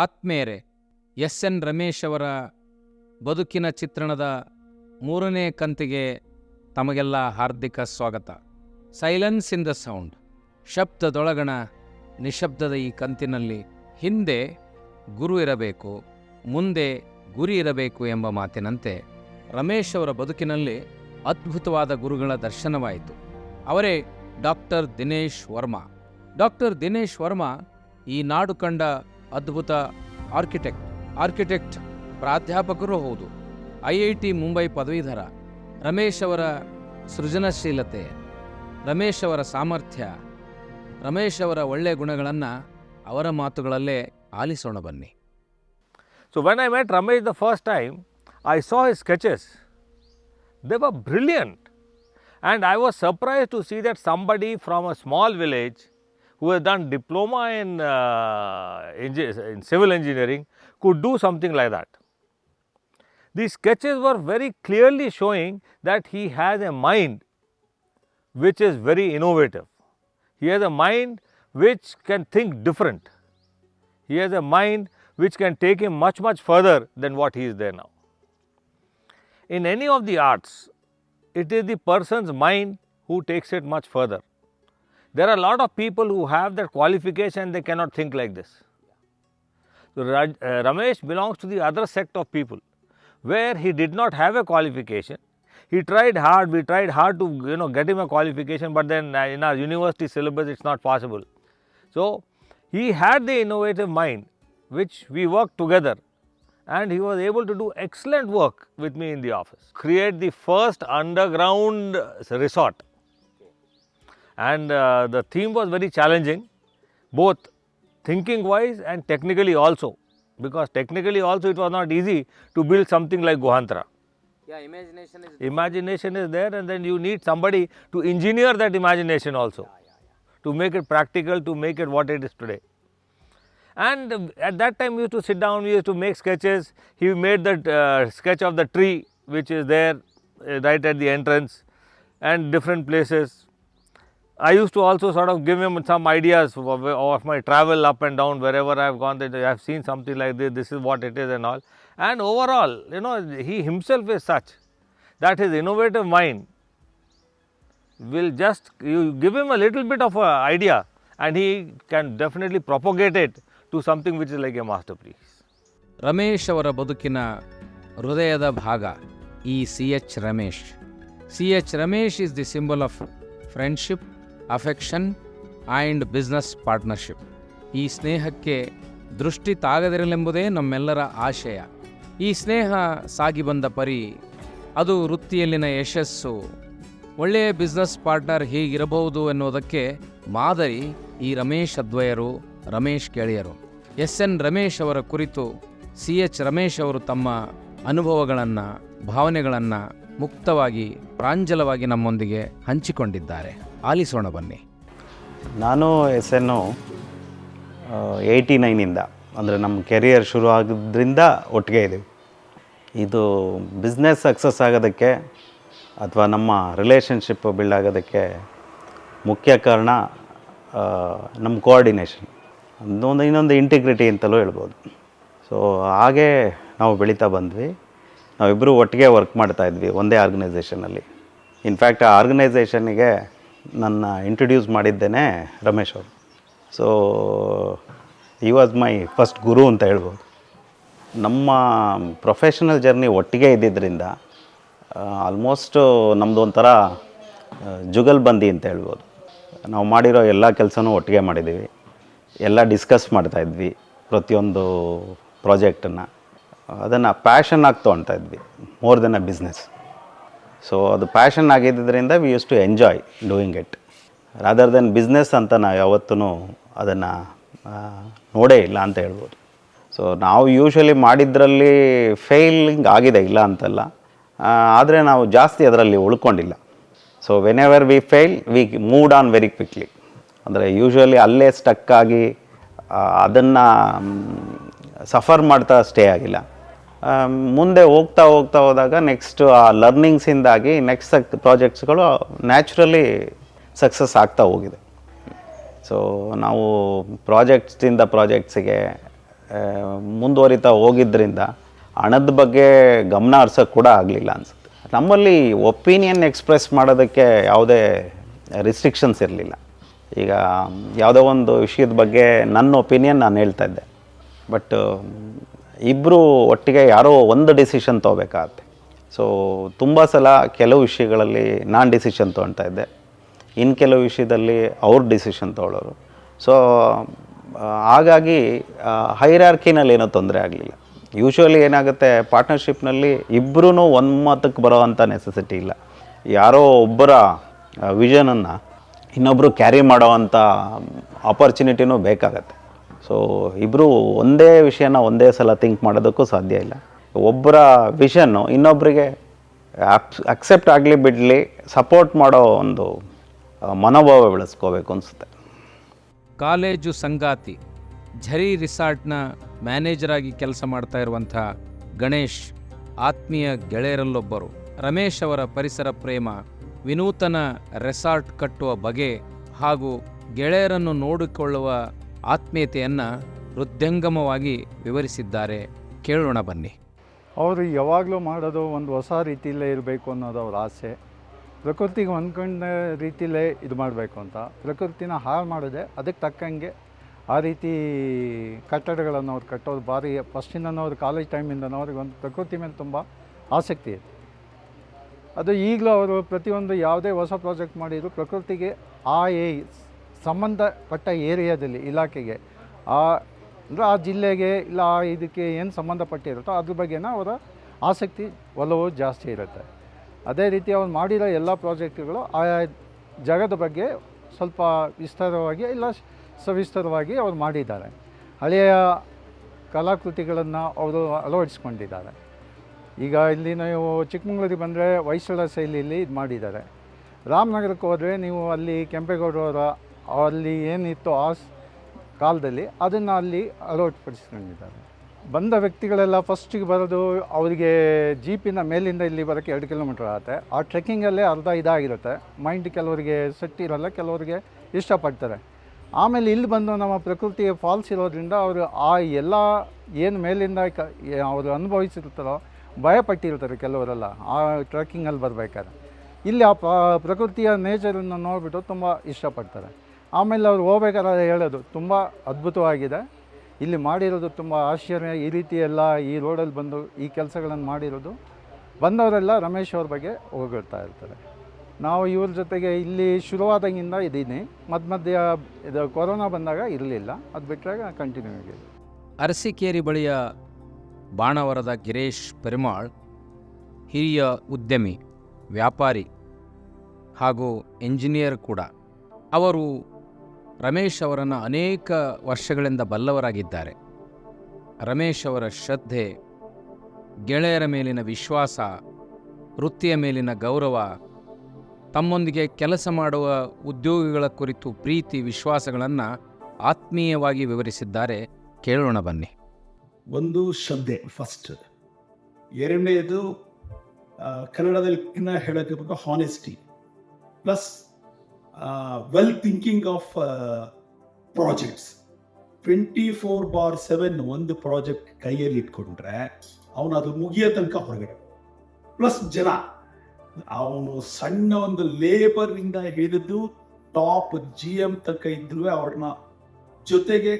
ಆತ್ಮೇರೆ S N Ramesh ಅವರ ಬದುಕಿನ ಚಿತ್ರಣದ 3ನೇ ಕಂತಿಗೆ ತಮಗೆಲ್ಲ ಹಾರ್ದಿಕ ಸ್ವಾಗತ. ಸೈಲೆನ್ಸ್ ಇನ್ ದ ಸೌಂಡ್, ಶಬ್ದದೊಳಗಣ ನಿಶಬ್ದದ ಈ ಕಂತಿನಲ್ಲಿ ಹಿಂದೆ ಗುರು ಇರಬೇಕು, ಮುಂದೆ ಗುರಿ ಇರಬೇಕು ಎಂಬ ಮಾತಿನಂತೆ ರಮೇಶ್ ಅವರ ಬದುಕಿನಲ್ಲಿ ಅದ್ಭುತವಾದ ಗುರುಗಳ ದರ್ಶನವಾಯಿತು. ಅವರೇ ಡಾಕ್ಟರ್ ದಿನೇಶ್ ವರ್ಮಾ. ಡಾಕ್ಟರ್ ದಿನೇಶ್ ವರ್ಮಾ ಈ ನಾಡು ಕಂಡ ಅದ್ಭುತ ಆರ್ಕಿಟೆಕ್ಟ್, ಪ್ರಾಧ್ಯಾಪಕರೂ ಹೌದು, IIT ಮುಂಬೈ ಪದವೀಧರ. ರಮೇಶ್ ಅವರ ಸೃಜನಶೀಲತೆ, ರಮೇಶ್ ಅವರ ಸಾಮರ್ಥ್ಯ, ರಮೇಶ್ ಅವರ ಒಳ್ಳೆಯ ಗುಣಗಳನ್ನು ಅವರ ಮಾತುಗಳಲ್ಲೇ ಆಲಿಸೋಣ ಬನ್ನಿ. So when I met Ramesh the first time, I saw his sketches. They were brilliant. And I was surprised to see that somebody from a small village who has done diploma in civil engineering could do something like that. These sketches were very clearly showing that he has a mind which is very innovative. He has a mind which can think different. He has a mind which can take him much further than what he is there now. In any of the arts, it is the person's mind who takes it much further. There are a lot of people who have that qualification, they cannot think like this. So Ramesh belongs to the other sect of people where he did not have a qualification. He tried hard, we tried hard to get him a qualification, but then in our university syllabus it's not possible. So he had the innovative mind which we worked together, and he was able to do excellent work with me in the office. Create the first underground resort. And the theme was very challenging, both thinking wise and technically also, because technically also it was not easy to build something like Guhantra. Yeah, imagination is there, and then you need somebody to engineer that imagination also, to make it practical, to make it what it is today. And at that time we used to sit down, we used to make sketches. He made that sketch of the tree which is there right at the entrance and different places. I used to also sort of give him some ideas of my travel up and down wherever I have gone, that I have seen something like this, this is what it is and all. And overall, he himself is such that his innovative mind will just, you give him a little bit of an idea and he can definitely propagate it to something which is like a masterpiece. Ramesh ಅವರ ಬದುಕಿನ ಹೃದಯದ ಭಾಗ ಈ CH Ramesh. CH Ramesh is the symbol of friendship, affection and business partnership. ಈ ಸ್ನೇಹಕ್ಕೆ ದೃಷ್ಟಿ ತಾಗದಿರಲೆಂಬುದೇ ನಮ್ಮೆಲ್ಲರ ಆಶಯ. ಈ ಸ್ನೇಹ ಸಾಗಿ ಬಂದ ಪರಿ, ಅದು ವೃತ್ತಿಯಲ್ಲಿನ ಯಶಸ್ಸು, ಒಳ್ಳೆಯ ಬಿಸ್ನೆಸ್ ಪಾರ್ಟ್ನರ್ ಹೀಗಿರಬಹುದು ಎನ್ನುವುದಕ್ಕೆ ಮಾದರಿ ಈ ರಮೇಶ್ ಅದ್ವಯರು, ರಮೇಶ್ ಗೆಳೆಯರು. SN ರಮೇಶ್ ಅವರ ಕುರಿತು CH ರಮೇಶ್ ಅವರು ತಮ್ಮ ಅನುಭವಗಳನ್ನು, ಭಾವನೆಗಳನ್ನು ಮುಕ್ತವಾಗಿ, ಪ್ರಾಂಜಲವಾಗಿ ನಮ್ಮೊಂದಿಗೆ ಹಂಚಿಕೊಂಡಿದ್ದಾರೆ. ಆಲಿಸೋಣ ಬನ್ನಿ. ನಾನು SN 89ಇಂದ, ಅಂದರೆ ನಮ್ಮ ಕೆರಿಯರ್ ಶುರು ಆಗೋದ್ರಿಂದ ಒಟ್ಟಿಗೆ ಇದ್ದೀವಿ. ಇದು ಬಿಸ್ನೆಸ್ ಸಕ್ಸಸ್ ಆಗೋದಕ್ಕೆ ಅಥವಾ ನಮ್ಮ ರಿಲೇಷನ್ಶಿಪ್ ಬಿಲ್ಡ್ ಆಗೋದಕ್ಕೆ ಮುಖ್ಯ ಕಾರಣ ನಮ್ಮ ಕೋಆರ್ಡಿನೇಷನ್, ಇನ್ನೊಂದು ಇಂಟಿಗ್ರಿಟಿ ಅಂತಲೂ ಹೇಳ್ಬೋದು. ಸೊ ಹಾಗೇ ನಾವು ಬೆಳೀತಾ ಬಂದ್ವಿ. ನಾವಿಬ್ಬರು ಒಟ್ಟಿಗೆ ವರ್ಕ್ ಮಾಡ್ತಾಯಿದ್ವಿ ಒಂದೇ ಆರ್ಗನೈಸೇಷನಲ್ಲಿ. ಇನ್ಫ್ಯಾಕ್ಟ್ ಆ ಆರ್ಗನೈಸೇಷನ್ನಿಗೆ ನನ್ನ ಇಂಟ್ರೊಡ್ಯೂಸ್ ಮಾಡಿದ್ದೇನೆ ರಮೇಶ್ ಅವರು. ಸೊ ಈ ವಾಸ್ ಮೈ ಫಸ್ಟ್ ಗುರು ಅಂತ ಹೇಳ್ಬೋದು. ನಮ್ಮ ಪ್ರೊಫೆಷನಲ್ ಜರ್ನಿ ಒಟ್ಟಿಗೆ ಇದ್ದಿದ್ದರಿಂದ ಆಲ್ಮೋಸ್ಟ್ ನಮ್ಮದು ಒಂಥರ ಜುಗಲ್ಬಂದಿ ಅಂತ ಹೇಳ್ಬೋದು. ನಾವು ಮಾಡಿರೋ ಎಲ್ಲ ಕೆಲಸನೂ ಒಟ್ಟಿಗೆ ಮಾಡಿದ್ದೀವಿ, ಎಲ್ಲ ಡಿಸ್ಕಸ್ ಮಾಡ್ತಾಯಿದ್ವಿ, ಪ್ರತಿಯೊಂದು ಪ್ರಾಜೆಕ್ಟನ್ನು. ಅದನ್ನು ಪ್ಯಾಷನ್ ಆಗಿ ತೊಗೊಳ್ತಾ ಇದ್ವಿ, more than a business. So ಅದು ಪ್ಯಾಷನ್ ಆಗಿದ್ದರಿಂದ we use to enjoy doing it rather than business ಅಂತ ನಾವು ಯಾವತ್ತೂ ಅದನ್ನು ನೋಡೇ ಇಲ್ಲ ಅಂತ ಹೇಳ್ಬೋದು. ಸೊ ನಾವು ಯೂಶ್ವಲಿ ಮಾಡಿದ್ರಲ್ಲಿ ಫೇಲಿಂಗ್ ಆಗಿದೆ, ಇಲ್ಲ ಅಂತಲ್ಲ, ಆದರೆ ನಾವು ಜಾಸ್ತಿ ಅದರಲ್ಲಿ ಉಳ್ಕೊಂಡಿಲ್ಲ. So when ever we fail we moved on very quickly. ಅಂದರೆ ಯೂಶ್ವಲಿ ಅಲ್ಲೇ ಸ್ಟಕ್ ಆಗಿ ಅದನ್ನು ಸಫರ್ ಮಾಡ್ತಾ ಸ್ಟೇ ಆಗಿಲ್ಲ. ಮುಂದೆ ಹೋಗ್ತಾ ಹೋದಾಗ ನೆಕ್ಸ್ಟ್ ಆ ಲರ್ನಿಂಗ್ಸಿಂದಾಗಿ ನೆಕ್ಸ್ಟ್ ಪ್ರಾಜೆಕ್ಟ್ಸ್ಗಳು ನ್ಯಾಚುರಲಿ ಸಕ್ಸಸ್ ಆಗ್ತಾ ಹೋಗಿದೆ. ಸೊ ನಾವು ಪ್ರಾಜೆಕ್ಟ್ಸಿಂದ ಪ್ರಾಜೆಕ್ಟ್ಸಿಗೆ ಮುಂದುವರಿತಾ ಹೋಗಿದ್ದರಿಂದ ಹಣದ ಬಗ್ಗೆ ಗಮನ ಹರಿಸೋಕ್ಕೆ ಕೂಡ ಆಗಲಿಲ್ಲ ಅನಿಸುತ್ತೆ. ನಮ್ಮಲ್ಲಿ ಒಪಿನಿಯನ್ ಎಕ್ಸ್ಪ್ರೆಸ್ ಮಾಡೋದಕ್ಕೆ ಯಾವುದೇ ರಿಸ್ಟ್ರಿಕ್ಷನ್ಸ್ ಇರಲಿಲ್ಲ. ಈಗ ಯಾವುದೋ ಒಂದು ವಿಷಯದ ಬಗ್ಗೆ ನನ್ನ ಒಪಿನಿಯನ್ ನಾನು ಹೇಳ್ತಾ ಇದ್ದೆ, ಬಟ್ ಇಬ್ಬರು ಒಟ್ಟಿಗೆ ಯಾರೋ ಒಂದು ಡಿಸಿಷನ್ ತೊಗೋಬೇಕಾಗತ್ತೆ. ಸೊ ತುಂಬ ಸಲ ಕೆಲವು ವಿಷಯಗಳಲ್ಲಿ ನಾನು ಡಿಸಿಷನ್ ತೊಗೊಳ್ತಾ ಇದ್ದೆ, ಇನ್ನು ಕೆಲವು ವಿಷಯದಲ್ಲಿ ಅವ್ರ ಡಿಸಿಷನ್ ತೊಗೊಳ್ಳೋರು. ಸೊ ಹಾಗಾಗಿ ಹೈರಾರ್ಕಿನಲ್ಲಿ ಏನೂ ತೊಂದರೆ ಆಗಲಿಲ್ಲ. ಯೂಶ್ವಲಿ ಏನಾಗುತ್ತೆ, ಪಾರ್ಟ್ನರ್ಶಿಪ್ನಲ್ಲಿ ಇಬ್ಬರೂ ಒಮ್ಮತಕ್ಕೆ ಬರೋವಂಥ ನೆಸೆಸಿಟಿ ಇಲ್ಲ. ಯಾರೋ ಒಬ್ಬರ ವಿಷನನ್ನು ಇನ್ನೊಬ್ಬರು ಕ್ಯಾರಿ ಮಾಡೋವಂಥ ಆಪರ್ಚುನಿಟಿನೂ ಬೇಕಾಗತ್ತೆ. ಸೊ ಇಬ್ಬರು ಒಂದೇ ವಿಷಯನ ಒಂದೇ ಸಲ ಥಿಂಕ್ ಮಾಡೋದಕ್ಕೂ ಸಾಧ್ಯ ಇಲ್ಲ. ಒಬ್ಬರ ವಿಷನ್ನು ಇನ್ನೊಬ್ಬರಿಗೆ ಅಕ್ಸೆಪ್ಟ್ ಆಗಲಿ ಬಿಡಲಿ ಸಪೋರ್ಟ್ ಮಾಡೋ ಒಂದು ಮನೋಭಾವ ಬೆಳೆಸ್ಕೋಬೇಕು ಅನಿಸುತ್ತೆ. ಕಾಲೇಜು ಸಂಗಾತಿ ಝರಿ ರಿಸಾರ್ಟ್ನ ಮ್ಯಾನೇಜರಾಗಿ ಕೆಲಸ ಮಾಡ್ತಾ ಇರುವಂಥ ಗಣೇಶ್ ಆತ್ಮೀಯ ಗೆಳೆಯರಲ್ಲೊಬ್ಬರು. ರಮೇಶ್ ಅವರ ಪರಿಸರ ಪ್ರೇಮ, ವಿನೂತನ ರೆಸಾರ್ಟ್ ಕಟ್ಟುವ ಬಗೆ ಹಾಗೂ ಗೆಳೆಯರನ್ನು ನೋಡಿಕೊಳ್ಳುವ ಆತ್ಮೀಯತೆಯನ್ನು ಹೃದಯಂಗಮವಾಗಿ ವಿವರಿಸಿದ್ದಾರೆ. ಕೇಳೋಣ ಬನ್ನಿ. ಅವರು ಯಾವಾಗಲೂ ಮಾಡೋದು ಒಂದು ಹೊಸ ರೀತಿಯಲ್ಲೇ ಇರಬೇಕು ಅನ್ನೋದು ಅವ್ರ ಆಸೆ. ಪ್ರಕೃತಿಗೆ ಹೊಂದ್ಕೊಂಡ ರೀತಿಯಲ್ಲೇ ಇದು ಮಾಡಬೇಕು ಅಂತ, ಪ್ರಕೃತಿನ ಹಾಳು ಮಾಡೋದೆ ಅದಕ್ಕೆ ತಕ್ಕಂಗೆ ಆ ರೀತಿ ಕಟ್ಟಡಗಳನ್ನು ಅವ್ರು ಕಟ್ಟೋದು ಭಾರಿ ಫಸ್ಟಿಂದನೂ ಅವ್ರು ಕಾಲೇಜ್ ಟೈಮಿಂದನೂ ಅವ್ರಿಗೆ ಒಂದು ಪ್ರಕೃತಿ ಮೇಲೆ ತುಂಬ ಆಸಕ್ತಿ ಇದೆ. ಅದು ಈಗಲೂ ಅವರು ಪ್ರತಿಯೊಂದು ಯಾವುದೇ ಹೊಸ ಪ್ರಾಜೆಕ್ಟ್ ಮಾಡಿದ್ರು ಪ್ರಕೃತಿಗೆ ಆ ಸಂಬಂಧಪಟ್ಟ ಏರಿಯಾದಲ್ಲಿ ಇಲಾಖೆಗೆ ಅಂದರೆ ಆ ಜಿಲ್ಲೆಗೆ ಇಲ್ಲ ಆ ಇದಕ್ಕೆ ಏನು ಸಂಬಂಧಪಟ್ಟಿರುತ್ತೋ ಅದ್ರ ಬಗ್ಗೆನ ಅವರ ಆಸಕ್ತಿ ಒಲವು ಜಾಸ್ತಿ ಇರುತ್ತೆ. ಅದೇ ರೀತಿ ಅವ್ರು ಮಾಡಿರೋ ಎಲ್ಲ ಪ್ರಾಜೆಕ್ಟ್ಗಳು ಆಯಾ ಜಾಗದ ಬಗ್ಗೆ ಸ್ವಲ್ಪ ವಿಸ್ತಾರವಾಗಿ ಇಲ್ಲ ಸವಿಸ್ತಾರವಾಗಿ ಅವ್ರು ಮಾಡಿದ್ದಾರೆ. ಹಳೆಯ ಕಲಾಕೃತಿಗಳನ್ನು ಅವರು ಅಳವಡಿಸ್ಕೊಂಡಿದ್ದಾರೆ. ಈಗ ಇಲ್ಲಿ ನೀವು ಚಿಕ್ಕಮಗಳೂರಿಗೆ ಬಂದರೆ ಹೊಯ್ಸಳ ಶೈಲಿಯಲ್ಲಿ ಇದು ಮಾಡಿದ್ದಾರೆ. ರಾಮನಗರಕ್ಕೆ ಹೋದರೆ ನೀವು ಅಲ್ಲಿ ಕೆಂಪೇಗೌಡರವರ ಅಲ್ಲಿ ಏನಿತ್ತು ಆ ಕಾಲದಲ್ಲಿ ಅದನ್ನು ಅಲ್ಲಿ ಅಳವಡಿಸ್ಕೊಂಡಿದ್ದಾರೆ. ಬಂದ ವ್ಯಕ್ತಿಗಳೆಲ್ಲ ಫಸ್ಟಿಗೆ ಬರೋದು ಅವರಿಗೆ ಜೀಪಿನ ಮೇಲಿಂದ ಇಲ್ಲಿ ಬರೋಕ್ಕೆ 2 ಕಿಲೋಮೀಟ್ರ್ ಆಗುತ್ತೆ. ಆ ಟ್ರೆಕ್ಕಿಂಗಲ್ಲೇ ಅರ್ಧ ಇದಾಗಿರುತ್ತೆ. ಮೈಂಡ್ ಕೆಲವರಿಗೆ ಸೆಟ್ ಇರೋಲ್ಲ, ಕೆಲವರಿಗೆ ಇಷ್ಟಪಡ್ತಾರೆ. ಆಮೇಲೆ ಇಲ್ಲಿ ಬಂದು ನಮ್ಮ ಪ್ರಕೃತಿಯ ಫಾಲ್ಸ್ ಇರೋದ್ರಿಂದ ಅವರು ಆ ಎಲ್ಲ ಏನು ಮೇಲಿಂದ ಅವರು ಅನುಭವಿಸಿರ್ತಾರೋ ಭಯಪಟ್ಟಿರ್ತಾರೆ ಕೆಲವರೆಲ್ಲ ಆ ಟ್ರೆಕ್ಕಿಂಗಲ್ಲಿ ಬರಬೇಕಾದ್ರೆ. ಇಲ್ಲಿ ಆ ಪ್ರಕೃತಿಯ ನೇಚರನ್ನು ನೋಡಿಬಿಟ್ಟು ತುಂಬ ಇಷ್ಟಪಡ್ತಾರೆ. ಆಮೇಲೆ ಅವ್ರು ಹೋಗ್ಬೇಕಾದ್ರೆ ಹೇಳೋದು ತುಂಬ ಅದ್ಭುತವಾಗಿದೆ, ಇಲ್ಲಿ ಮಾಡಿರೋದು ತುಂಬ ಆಶ್ಚರ್ಯ, ಈ ರೀತಿ ಎಲ್ಲ ಈ ರೋಡಲ್ಲಿ ಬಂದು ಈ ಕೆಲಸಗಳನ್ನು ಮಾಡಿರೋದು. ಬಂದವರೆಲ್ಲ ರಮೇಶ್ ಅವ್ರ ಬಗ್ಗೆ ಹೋಗಿರ್ತಾ ಇರ್ತಾರೆ. ನಾವು ಇವ್ರ ಜೊತೆಗೆ ಇಲ್ಲಿ ಶುರುವಾದಾಗಿಂದ ಇದ್ದೀನಿ. ಮಧ್ಯ ಇದು ಕೊರೋನಾ ಬಂದಾಗ ಇರಲಿಲ್ಲ, ಅದು ಬಿಟ್ಟರೆ ಕಂಟಿನ್ಯೂ ಆಗಿದೆ. ಅರಸೀಕೆರೆ ಬಳಿಯ ಬಾಣವರದ ಗಿರೀಶ್ ಪೆರುಮಾಳ್ ಹಿರಿಯ ಉದ್ಯಮಿ, ವ್ಯಾಪಾರಿ ಹಾಗೂ ಎಂಜಿನಿಯರ್ ಕೂಡ. ಅವರು ರಮೇಶ್ ಅವರನ್ನು ಅನೇಕ ವರ್ಷಗಳಿಂದ ಬಲ್ಲವರಾಗಿದ್ದಾರೆ. ರಮೇಶ್ ಅವರ ಶ್ರದ್ಧೆ, ಗೆಳೆಯರ ಮೇಲಿನ ವಿಶ್ವಾಸ, ವೃತ್ತಿಯ ಮೇಲಿನ ಗೌರವ, ತಮ್ಮೊಂದಿಗೆ ಕೆಲಸ ಮಾಡುವ ಉದ್ಯೋಗಿಗಳ ಕುರಿತು ಪ್ರೀತಿ ವಿಶ್ವಾಸಗಳನ್ನು ಆತ್ಮೀಯವಾಗಿ ವಿವರಿಸಿದ್ದಾರೆ. ಕೇಳೋಣ ಬನ್ನಿ. ಒಂದು ಶ್ರದ್ಧೆ ಫಸ್ಟ್, ಎರಡನೇದು ಕನ್ನಡದಲ್ಲಿ ಹೇಳೋಕ್ಕೆ honesty, plus well thinking of projects. 24/7 ಒಂದು ಪ್ರಾಜೆಕ್ಟ್ ಕೈಯಲ್ಲಿ ಇಟ್ಕೊಂಡ್ರೆ ಅವನು ಅದು ಮುಗಿಯೋ ತನಕ ಹೊರಗಡೆ. ಪ್ಲಸ್ ಜನ, ಅವನು ಸಣ್ಣ ಒಂದು ಲೇಬರಿಂದ ಹಿಡಿದು ಟಾಪ್ GM ತನಕ ಇದ್ರೂ ಅವ್ರನ್ನ ಜೊತೆಗೆ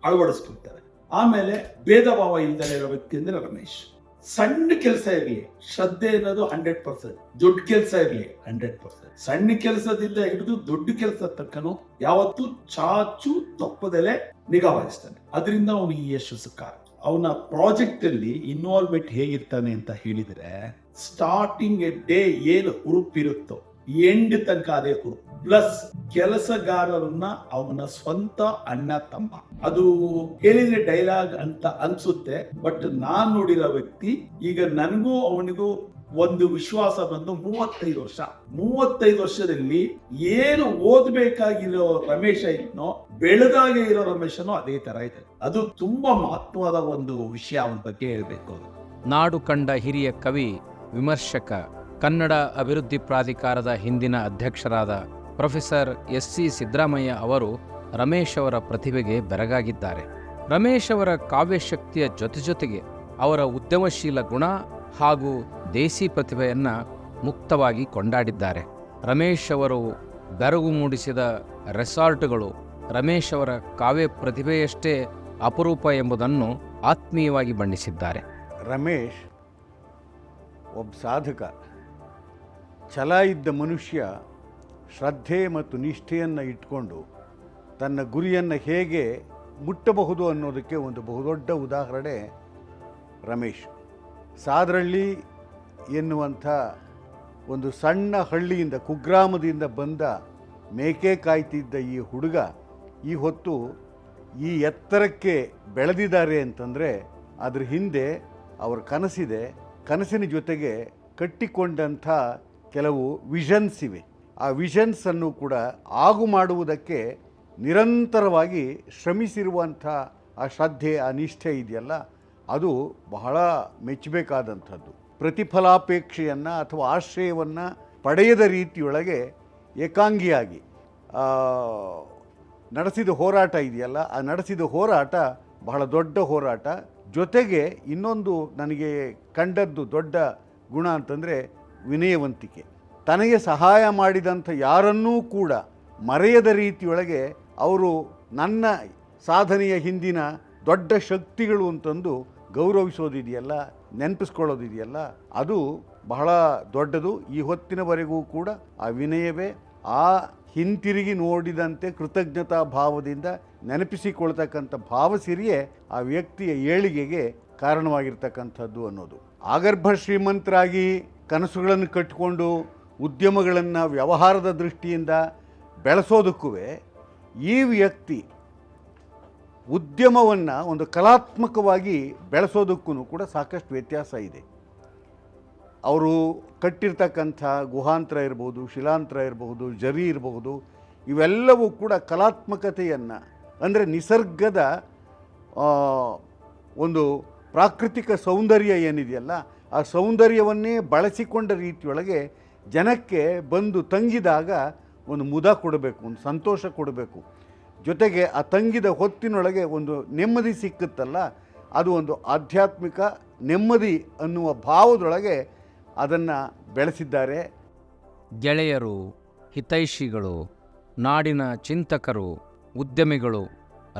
ಅಳವಡಿಸ್ಕೊಳ್ತಾರೆ. ಆಮೇಲೆ ಭೇದ ಭಾವ ಇಲ್ಲದೆ ಇರೋ ವ್ಯಕ್ತಿ ಅಂದ್ರೆ ರಮೇಶ್. ಸಣ್ಣ ಕೆಲಸ ಇರಲಿ, ಶ್ರದ್ಧೆ ಅನ್ನೋದು 100%. ದೊಡ್ಡ ಕೆಲಸ ಇರಲಿ 100%. ಸಣ್ಣ ಕೆಲಸದಿಂದ ಹಿಡಿದು ದೊಡ್ಡ ಕೆಲಸ ತಕ್ಕನು ಯಾವತ್ತೂ ಚಾಚು ತಪ್ಪದಲ್ಲೇ ನಿಗಾ ವಹಿಸ್ತಾನೆ. ಅದರಿಂದ ಅವನು ಈ ಯಶಸ್ಸು ಕಾರಣ. ಅವನ ಪ್ರಾಜೆಕ್ಟ್ ಅಲ್ಲಿ ಇನ್ವಾಲ್ವ್ಮೆಂಟ್ ಹೇಗಿರ್ತಾನೆ ಅಂತ ಹೇಳಿದ್ರೆ, ಸ್ಟಾರ್ಟಿಂಗ್ ಡೇ ಏನು ಹುರುಪಿರುತ್ತೋ ಎಂಡ್ ತನಕ ಅದೇ ಹುರುಪು. ಪ್ಲಸ್ ಕೆಲಸಗಾರರನ್ನ ಅವನ ಸ್ವಂತ ಅಣ್ಣ ತಮ್ಮ. ಅದು ಹೇಳಿದ್ರೆ ಡೈಲಾಗ್ ಅಂತ ಅನ್ಸುತ್ತೆ, ಬಟ್ ನಾನ್ ನೋಡಿರೋ ವ್ಯಕ್ತಿ, ಈಗ ನನಗೂ ಅವನಿಗೂ ಒಂದು ವಿಶ್ವಾಸ ಬಂದು 35 ವರ್ಷದಲ್ಲಿ ಏನು ಓದ್ಬೇಕಾಗಿರೋ ರಮೇಶ ಇದ್ನೋ, ಬೆಳೆದಾಗೆ ಇರೋ ರಮೇಶನು ಅದೇ ತರ ಇದೆ. ಅದು ತುಂಬಾ ಮಹತ್ವದ ಒಂದು ವಿಷಯ ಅವನ ಬಗ್ಗೆ ಹೇಳ್ಬೇಕು. ನಾಡು ಕಂಡ ಹಿರಿಯ ಕವಿ, ವಿಮರ್ಶಕ, ಕನ್ನಡ ಅಭಿವೃದ್ಧಿ ಪ್ರಾಧಿಕಾರದ ಹಿಂದಿನ ಅಧ್ಯಕ್ಷರಾದ ಪ್ರೊಫೆಸರ್ SC ಸಿದ್ದರಾಮಯ್ಯ ಅವರು ರಮೇಶ್ ಅವರ ಪ್ರತಿಭೆಗೆ ಬೆರಗಾಗಿದ್ದಾರೆ. ರಮೇಶ್ ಅವರ ಕಾವ್ಯಶಕ್ತಿಯ ಜೊತೆಗೆ ಅವರ ಉದ್ಯಮಶೀಲ ಗುಣ ಹಾಗೂ ದೇಸಿ ಪ್ರತಿಭೆಯನ್ನು ಮುಕ್ತವಾಗಿ ಕೊಂಡಾಡಿದ್ದಾರೆ. ರಮೇಶ್ ಅವರು ಬೆರಗು ಮೂಡಿಸಿದ ರೆಸಾರ್ಟ್ಗಳು ರಮೇಶ್ ಅವರ ಕಾವ್ಯ ಪ್ರತಿಭೆಯಷ್ಟೇ ಅಪರೂಪ ಎಂಬುದನ್ನು ಆತ್ಮೀಯವಾಗಿ ಬಣ್ಣಿಸಿದ್ದಾರೆ. ರಮೇಶ್ ಒಬ್ಬ ಸಾಧಕ, ಛಲ ಇದ್ದ ಮನುಷ್ಯ ಶ್ರದ್ಧೆ ಮತ್ತು ನಿಷ್ಠೆಯನ್ನು ಇಟ್ಕೊಂಡು ತನ್ನ ಗುರಿಯನ್ನು ಹೇಗೆ ಮುಟ್ಟಬಹುದು ಅನ್ನೋದಕ್ಕೆ ಒಂದು ಬಹುದೊಡ್ಡ ಉದಾಹರಣೆ ರಮೇಶ್. ಸಾದ್ರಳ್ಳಿ ಎನ್ನುವಂಥ ಒಂದು ಸಣ್ಣ ಹಳ್ಳಿಯಿಂದ, ಕುಗ್ರಾಮದಿಂದ ಬಂದ ಮೇಕೆ ಕಾಯ್ತಿದ್ದ ಈ ಹುಡುಗ ಈ ಹೊತ್ತು ಈ ಎತ್ತರಕ್ಕೆ ಬೆಳೆದಿದ್ದಾರೆ ಅಂತಂದರೆ ಅದ್ರ ಹಿಂದೆ ಅವ್ರ ಕನಸಿದೆ. ಕನಸಿನ ಜೊತೆಗೆ ಕಟ್ಟಿಕೊಂಡಂಥ ಕೆಲವು ವಿಷನ್ಸ್ ಇವೆ. ಆ ವಿಷನ್ಸನ್ನು ಕೂಡ ಆಗು ಮಾಡುವುದಕ್ಕೆ ನಿರಂತರವಾಗಿ ಶ್ರಮಿಸಿರುವಂಥ ಆ ಶ್ರದ್ಧೆ, ಆ ನಿಷ್ಠೆ ಇದೆಯಲ್ಲ, ಅದು ಬಹಳ ಮೆಚ್ಚಬೇಕಾದಂಥದ್ದು. ಪ್ರತಿಫಲಾಪೇಕ್ಷೆಯನ್ನು ಅಥವಾ ಆಶ್ರಯವನ್ನು ಪಡೆಯದ ರೀತಿಯೊಳಗೆ ಏಕಾಂಗಿಯಾಗಿ ನಡೆಸಿದ ಹೋರಾಟ ಇದೆಯಲ್ಲ, ಆ ನಡೆಸಿದ ಹೋರಾಟ ಬಹಳ ದೊಡ್ಡ ಹೋರಾಟ. ಜೊತೆಗೆ ಇನ್ನೊಂದು ನನಗೆ ಕಂಡದ್ದು ದೊಡ್ಡ ಗುಣ ಅಂತಂದರೆ ವಿನಯವಂತಿಕೆ. ತನಗೆ ಸಹಾಯ ಮಾಡಿದಂಥ ಯಾರನ್ನೂ ಕೂಡ ಮರೆಯದ ರೀತಿಯೊಳಗೆ ಅವರು ನನ್ನ ಸಾಧನೆಯ ಹಿಂದಿನ ದೊಡ್ಡ ಶಕ್ತಿಗಳು ಅಂತಂದು ಗೌರವಿಸೋದಿದೆಯಲ್ಲ, ನೆನಪಿಸ್ಕೊಳ್ಳೋದಿದೆಯಲ್ಲ, ಅದು ಬಹಳ ದೊಡ್ಡದು. ಈ ಹೊತ್ತಿನವರೆಗೂ ಕೂಡ ಆ ವಿನಯವೇ, ಆ ಹಿಂತಿರುಗಿ ನೋಡಿದಂತೆ ಕೃತಜ್ಞತಾ ಭಾವದಿಂದ ನೆನಪಿಸಿಕೊಳ್ತಕ್ಕಂಥ ಭಾವಸಿರಿಯೇ ಆ ವ್ಯಕ್ತಿಯ ಏಳಿಗೆಗೆ ಕಾರಣವಾಗಿರ್ತಕ್ಕಂಥದ್ದು ಅನ್ನೋದು. ಆಗರ್ಭ ಶ್ರೀಮಂತರಾಗಿ ಕನಸುಗಳನ್ನು ಕಟ್ಟಿಕೊಂಡು ಉದ್ಯಮಗಳನ್ನು ವ್ಯವಹಾರದ ದೃಷ್ಟಿಯಿಂದ ಬೆಳೆಸೋದಕ್ಕೂ ಈ ವ್ಯಕ್ತಿ ಉದ್ಯಮವನ್ನು ಒಂದು ಕಲಾತ್ಮಕವಾಗಿ ಬೆಳೆಸೋದಕ್ಕೂ ಕೂಡ ಸಾಕಷ್ಟು ವ್ಯತ್ಯಾಸ ಇದೆ. ಅವರು ಕಟ್ಟಿರ್ತಕ್ಕಂಥ ಗುಹಾಂತರ ಇರ್ಬೋದು, ಶಿಲಾಂತರ ಇರಬಹುದು, ಜರಿ ಇರಬಹುದು, ಇವೆಲ್ಲವೂ ಕೂಡ ಕಲಾತ್ಮಕತೆಯನ್ನು, ಅಂದರೆ ನಿಸರ್ಗದ ಒಂದು ಪ್ರಾಕೃತಿಕ ಸೌಂದರ್ಯ ಏನಿದೆಯಲ್ಲ, ಆ ಸೌಂದರ್ಯವನ್ನೇ ಬಳಸಿಕೊಂಡ ರೀತಿಯೊಳಗೆ ಜನಕ್ಕೆ ಬಂದು ತಂಗಿದಾಗ ಒಂದು ಮುದ ಕೊಡಬೇಕು, ಒಂದು ಸಂತೋಷ ಕೊಡಬೇಕು. ಜೊತೆಗೆ ಆ ತಂಗಿದ ಹೊತ್ತಿನೊಳಗೆ ಒಂದು ನೆಮ್ಮದಿ ಸಿಕ್ಕುತ್ತಲ್ಲ, ಅದು ಒಂದು ಆಧ್ಯಾತ್ಮಿಕ ನೆಮ್ಮದಿ ಅನ್ನುವ ಭಾವದೊಳಗೆ ಅದನ್ನು ಬೆಳೆಸಿದ್ದಾರೆ. ಗೆಳೆಯರು, ಹಿತೈಷಿಗಳು, ನಾಡಿನ ಚಿಂತಕರು, ಉದ್ಯಮಿಗಳು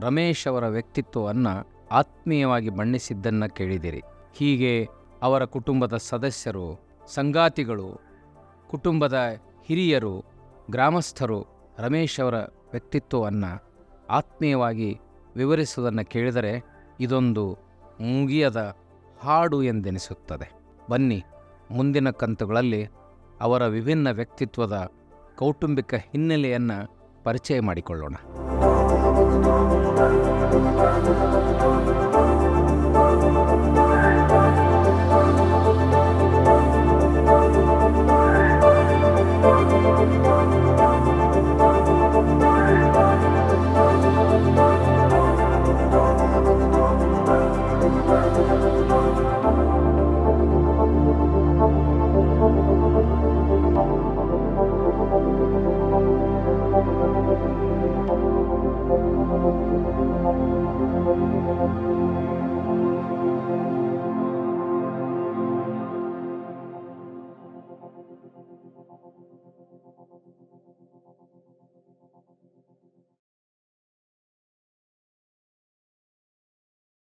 ರಮೇಶ್ ಅವರ ವ್ಯಕ್ತಿತ್ವವನ್ನು ಆತ್ಮೀಯವಾಗಿ ಬಣ್ಣಿಸಿದ್ದನ್ನು ಕೇಳಿದಿರಿ. ಹೀಗೆ ಅವರ ಕುಟುಂಬದ ಸದಸ್ಯರು, ಸಂಗಾತಿಗಳು, ಕುಟುಂಬದ ಹಿರಿಯರು, ಗ್ರಾಮಸ್ಥರು ರಮೇಶ್ ಅವರ ವ್ಯಕ್ತಿತ್ವವನ್ನು ಆತ್ಮೀಯವಾಗಿ ವಿವರಿಸುವುದನ್ನು ಕೇಳಿದರೆ ಇದೊಂದು ಮುಗಿಯದ ಹಾಡು ಎಂದೆನಿಸುತ್ತದೆ. ಬನ್ನಿ, ಮುಂದಿನ ಕಂತುಗಳಲ್ಲಿ ಅವರ ವಿಭಿನ್ನ ವ್ಯಕ್ತಿತ್ವದ ಕೌಟುಂಬಿಕ ಹಿನ್ನೆಲೆಯನ್ನು ಪರಿಚಯ ಮಾಡಿಕೊಳ್ಳೋಣ.